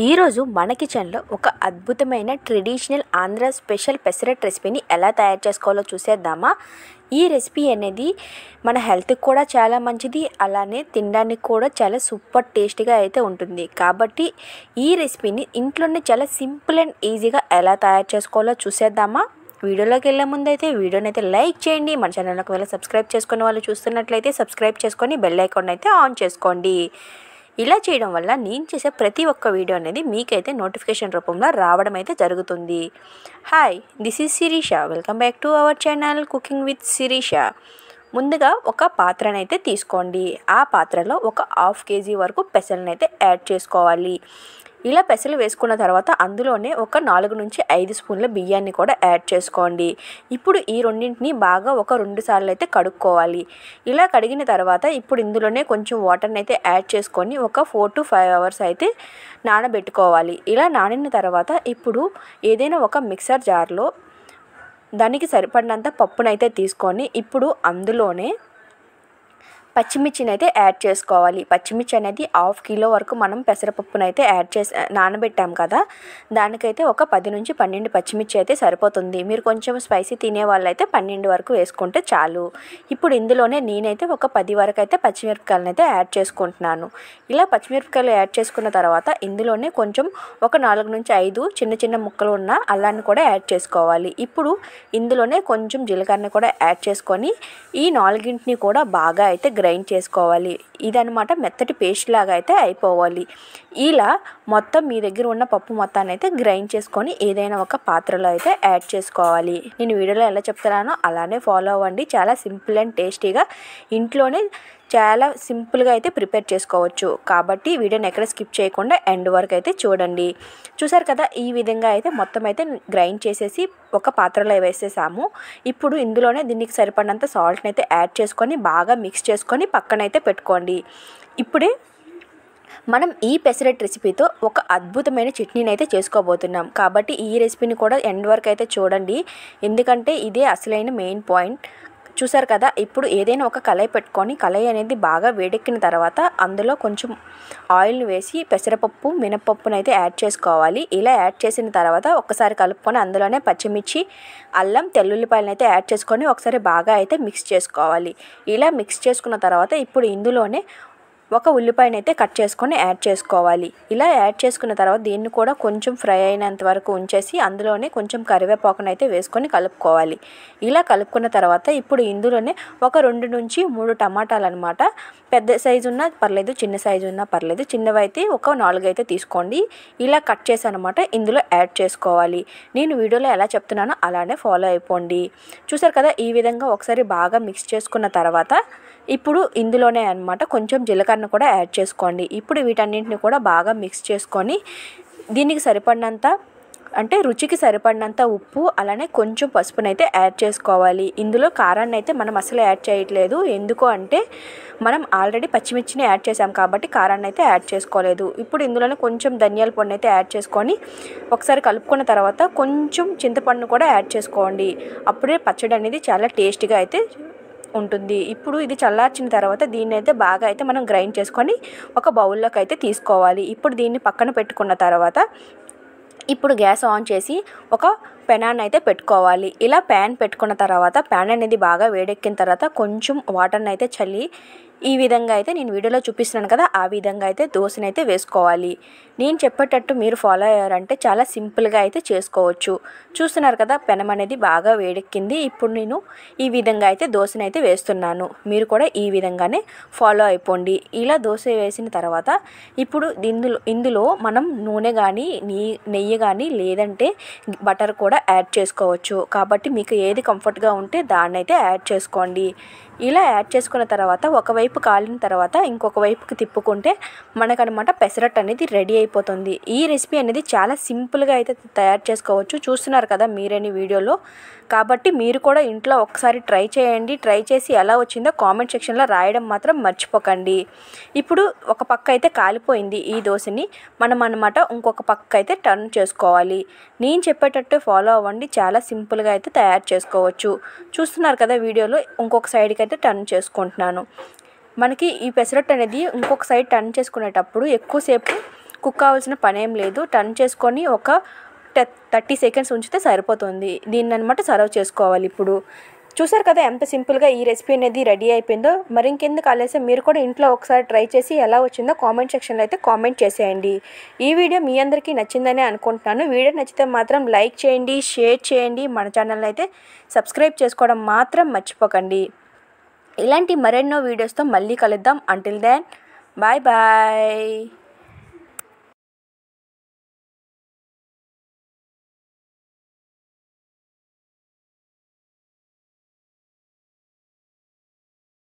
ఈరోజు మన కిచెన్లో ఒక అద్భుతమైన ట్రెడిషనల్ ఆంధ్ర స్పెషల్ పెసరట్ రెసిపీని ఎలా తయారు చేసుకోవాలో చూసేద్దామా. ఈ రెసిపీ అనేది మన హెల్త్కి కూడా చాలా మంచిది, అలానే తినడానికి కూడా చాలా సూపర్ టేస్టీగా అయితే ఉంటుంది. కాబట్టి ఈ రెసిపీని ఇంట్లోనే చాలా సింపుల్ అండ్ ఈజీగా ఎలా తయారు చేసుకోవాలో చూసేద్దామా. వీడియోలోకి వెళ్ళే ముందు అయితే వీడియోని అయితే లైక్ చేయండి. మన ఛానల్ని ఒకవేళ సబ్స్క్రైబ్ చేసుకునే వాళ్ళు చూస్తున్నట్లయితే సబ్స్క్రైబ్ చేసుకొని బెల్ ఐకాన్ అయితే ఆన్ చేసుకోండి. ఇలా చేయడం వల్ల నేను చేసే ప్రతి ఒక్క వీడియో అనేది మీకైతే నోటిఫికేషన్ రూపంలో రావడం అయితే జరుగుతుంది. Hi, this is Shirisha. Welcome back to our channel cooking with Shirisha. ముందుగా ఒక పాత్రనైతే తీసుకోండి. ఆ పాత్రలో ఒక 1/2 kg వరకు పెసలను అయితే యాడ్ చేసుకోవాలి. ఇలా పెసలు వేసుకున్న తర్వాత అందులోనే ఒక 4 నుంచి 5 స్పూన్ల బియ్యాన్ని కూడా యాడ్ చేసుకోండి. ఇప్పుడు ఈ రెండింటిని బాగా ఒక 2 సార్లు అయితే కడుక్కోవాలి. ఇలా కడిగిన తర్వాత ఇప్పుడు ఇందులోనే కొంచెం వాటర్ని అయితే యాడ్ చేసుకొని ఒక 4 to 5 hours అయితే నానబెట్టుకోవాలి. ఇలా నానిన తర్వాత ఇప్పుడు ఏదైనా ఒక మిక్సర్ జార్లో దానికి సరిపడినంత పప్పునైతే తీసుకొని ఇప్పుడు అందులోనే పచ్చిమిర్చిని అయితే యాడ్ చేసుకోవాలి. పచ్చిమిర్చి అనేది 1/2 kg వరకు మనం పెసరపప్పునైతే యాడ్ చేసి నానబెట్టాం కదా, దానికైతే ఒక 10 నుంచి 12 పచ్చిమిర్చి అయితే సరిపోతుంది. మీరు కొంచెం స్పైసీ తినే వాళ్ళైతే 12 వరకు వేసుకుంటే చాలు. ఇప్పుడు ఇందులోనే నేనైతే ఒక 10 వరకు అయితే పచ్చిమిరపకాయలను అయితే యాడ్ చేసుకుంటున్నాను. ఇలా పచ్చిమిరపకాయలు యాడ్ చేసుకున్న తర్వాత ఇందులోనే కొంచెం ఒక 4 నుంచి 5 చిన్న చిన్న ముక్కలు ఉన్న అల్లాన్ని కూడా యాడ్ చేసుకోవాలి. ఇప్పుడు ఇందులోనే కొంచెం జీలకర్రని కూడా యాడ్ చేసుకొని ఈ 4ని కూడా బాగా అయితే గ్రైండ్ చేసుకోవాలి. ఇదనమాట మెత్తటి పేస్ట్ లాగా అయితే అయిపోవాలి. ఇలా మొత్తం మీ దగ్గర ఉన్న పప్పు మొత్తాన్ని అయితే గ్రైండ్ చేసుకొని ఏదైనా ఒక పాత్రలో అయితే యాడ్ చేసుకోవాలి. నేను వీడియోలో ఎలా చెప్తున్నానో అలానే ఫాలో అవ్వండి. చాలా సింపుల్ అండ్ టేస్టీగా ఇంట్లోనే చాలా సింపుల్గా అయితే ప్రిపేర్ చేసుకోవచ్చు. కాబట్టి వీడియోని ఎక్కడ స్కిప్ చేయకుండా ఎండ్ వరకు అయితే చూడండి. చూసారు కదా, ఈ విధంగా అయితే మొత్తం అయితే గ్రైండ్ చేసేసి ఒక పాత్రలో వేసేసాము. ఇప్పుడు ఇందులోనే దీనికి సరిపడినంత సాల్ట్ని అయితే యాడ్ చేసుకొని బాగా మిక్స్ చేసుకొని పక్కనైతే పెట్టుకోండి. ఇప్పుడే మనం ఈ పెసరట్ రెసిపీతో ఒక అద్భుతమైన చట్నీని అయితే చేసుకోబోతున్నాం. కాబట్టి ఈ రెసిపీని కూడా ఎండ్ వరకు అయితే చూడండి, ఎందుకంటే ఇదే అసలైన మెయిన్ పాయింట్. చూసారు కదా, ఇప్పుడు ఏదైనా ఒక కళాయి పెట్టుకొని కళాయి అనేది బాగా వేడెక్కిన తర్వాత అందులో కొంచెం ఆయిల్ని వేసి పెసరపప్పు మినపప్పును అయితే యాడ్ చేసుకోవాలి. ఇలా యాడ్ చేసిన తర్వాత ఒకసారి కలుపుకొని అందులోనే పచ్చిమిర్చి, అల్లం, తెల్లుల్లిపాయలను అయితే యాడ్ చేసుకొని ఒకసారి బాగా అయితే మిక్స్ చేసుకోవాలి. ఇలా మిక్స్ చేసుకున్న తర్వాత ఇప్పుడు ఇందులోనే ఒక ఉల్లిపాయను అయితే కట్ చేసుకొని యాడ్ చేసుకోవాలి. ఇలా యాడ్ చేసుకున్న తర్వాత దీన్ని కూడా కొంచెం ఫ్రై అయినంత వరకు ఉంచేసి అందులోనే కొంచెం కరివేపాకును అయితే వేసుకొని కలుపుకోవాలి. ఇలా కలుపుకున్న తర్వాత ఇప్పుడు ఇందులోనే ఒక 2 నుంచి 3 టమాటాలు అనమాట. పెద్ద సైజు ఉన్నా పర్లేదు, చిన్న సైజు ఉన్నా పర్లేదు. చిన్నవి అయితే ఒక 4 అయితే తీసుకోండి. ఇలా కట్ చేసి అనమాట ఇందులో యాడ్ చేసుకోవాలి. నేను వీడియోలో ఎలా చెప్తున్నానో అలానే ఫాలో అయిపోండి. చూసారు కదా, ఈ విధంగా ఒకసారి బాగా మిక్స్ చేసుకున్న తర్వాత ఇప్పుడు ఇందులోనే అనమాట కొంచెం జీలకర్ర కూడా యాడ్ చేసుకోండి. ఇప్పుడు వీటన్నింటిని కూడా బాగా మిక్స్ చేసుకొని దీనికి సరిపడినంత అంటే రుచికి సరిపడినంత ఉప్పు, అలానే కొంచెం పసుపునైతే యాడ్ చేసుకోవాలి. ఇందులో కారాన్ని అయితే మనం అసలు యాడ్ చేయట్లేదు. ఎందుకు అంటే మనం ఆల్రెడీ పచ్చిమిర్చిని యాడ్ చేసాం కాబట్టి కారాన్ని అయితే యాడ్ చేసుకోలేదు. ఇప్పుడు ఇందులోనే కొంచెం ధనియాల పొడిని అయితే యాడ్ చేసుకొని ఒకసారి కలుపుకున్న తర్వాత కొంచెం చింతపండును కూడా యాడ్ చేసుకోండి. అప్పుడే పచ్చడి అనేది చాలా టేస్టీగా అయితే ఉంటుంది. ఇప్పుడు ఇది చల్లార్చిన తర్వాత దీన్ని అయితే బాగా అయితే మనం గ్రైండ్ చేసుకొని ఒక బౌల్లోకి అయితే తీసుకోవాలి. ఇప్పుడు దీన్ని పక్కన పెట్టుకున్న తర్వాత ఇప్పుడు గ్యాస్ ఆన్ చేసి ఒక పెనాన్ని అయితే పెట్టుకోవాలి. ఇలా ప్యాన్ పెట్టుకున్న తర్వాత ప్యాన్ అనేది బాగా వేడెక్కిన తర్వాత కొంచెం వాటర్ని అయితే చల్లి ఈ విధంగా అయితే నేను వీడియోలో చూపిస్తున్నాను కదా, ఆ విధంగా అయితే దోశని అయితే వేసుకోవాలి. నేను చెప్పేటట్టు మీరు ఫాలో అయ్యారంటే చాలా సింపుల్గా అయితే చేసుకోవచ్చు. చూస్తున్నారు కదా, పెనం అనేది బాగా వేడెక్కింది. ఇప్పుడు నేను ఈ విధంగా అయితే దోశని అయితే వేస్తున్నాను. మీరు కూడా ఈ విధంగానే ఫాలో అయిపోండి. ఇలా దోశ వేసిన తర్వాత ఇప్పుడు ఇందులో మనం నూనె కానీ నెయ్యి కానీ లేదంటే బటర్ కూడా యాడ్ చేసుకోవచ్చు. కాబట్టి మీకు ఏది కంఫర్ట్గా ఉంటే దాన్ని అయితే యాడ్ చేసుకోండి. ఇలా యాడ్ చేసుకున్న తర్వాత ఒకవైపు కాలిన తర్వాత ఇంకొక వైపుకి తిప్పుకుంటే మనకనమాట పెసరట్ అనేది రెడీ అయిపోతుంది. ఈ రెసిపీ అనేది చాలా సింపుల్గా అయితే తయారు చేసుకోవచ్చు. చూస్తున్నారు కదా మీరేని వీడియోలో. కాబట్టి మీరు కూడా ఇంట్లో ఒకసారి ట్రై చేయండి. ట్రై చేసి ఎలా వచ్చిందో కామెంట్ సెక్షన్లో రాయడం మాత్రం మర్చిపోకండి. ఇప్పుడు ఒక పక్క అయితే కాలిపోయింది ఈ దోశని మనం అనమాట ఇంకొక పక్క అయితే టర్న్ చేసుకోవాలి. నేను చెప్పేటట్టు ఫాలో అవ్వండి, చాలా సింపుల్గా అయితే తయారు చేసుకోవచ్చు. చూస్తున్నారు కదా వీడియోలో, ఇంకొక సైడ్కి అయితే టర్న్ చేసుకుంటున్నాను. మనకి ఈ పెసరట్టు అనేది ఇంకొక సైడ్ టర్న్ చేసుకునేటప్పుడు ఎక్కువసేపు కుక్ కావాల్సిన పనేం లేదు. టర్న్ చేసుకొని ఒక 30 సెకండ్స్ ఉంచితే సరిపోతుంది. దీన్ని అనమాట సర్వ్ చేసుకోవాలి. ఇప్పుడు చూసారు కదా ఎంత సింపుల్గా ఈ రెసిపీ అనేది రెడీ అయిపోయిందో. మరి ఇంకెందుకు ఆలస్యం, మీరు కూడా ఇంట్లో ఒకసారి ట్రై చేసి ఎలా వచ్చిందో కామెంట్ సెక్షన్లో అయితే కామెంట్ చేసేయండి. ఈ వీడియో మీ అందరికీ నచ్చిందని అనుకుంటున్నాను. వీడియో నచ్చితే మాత్రం లైక్ చేయండి, షేర్ చేయండి, మన ఛానల్ని అయితే సబ్స్క్రైబ్ చేసుకోవడం మాత్రం మర్చిపోకండి. ఇలాంటి మరెన్నో వీడియోస్తో మళ్ళీ కలుద్దాం. Until then bye bye.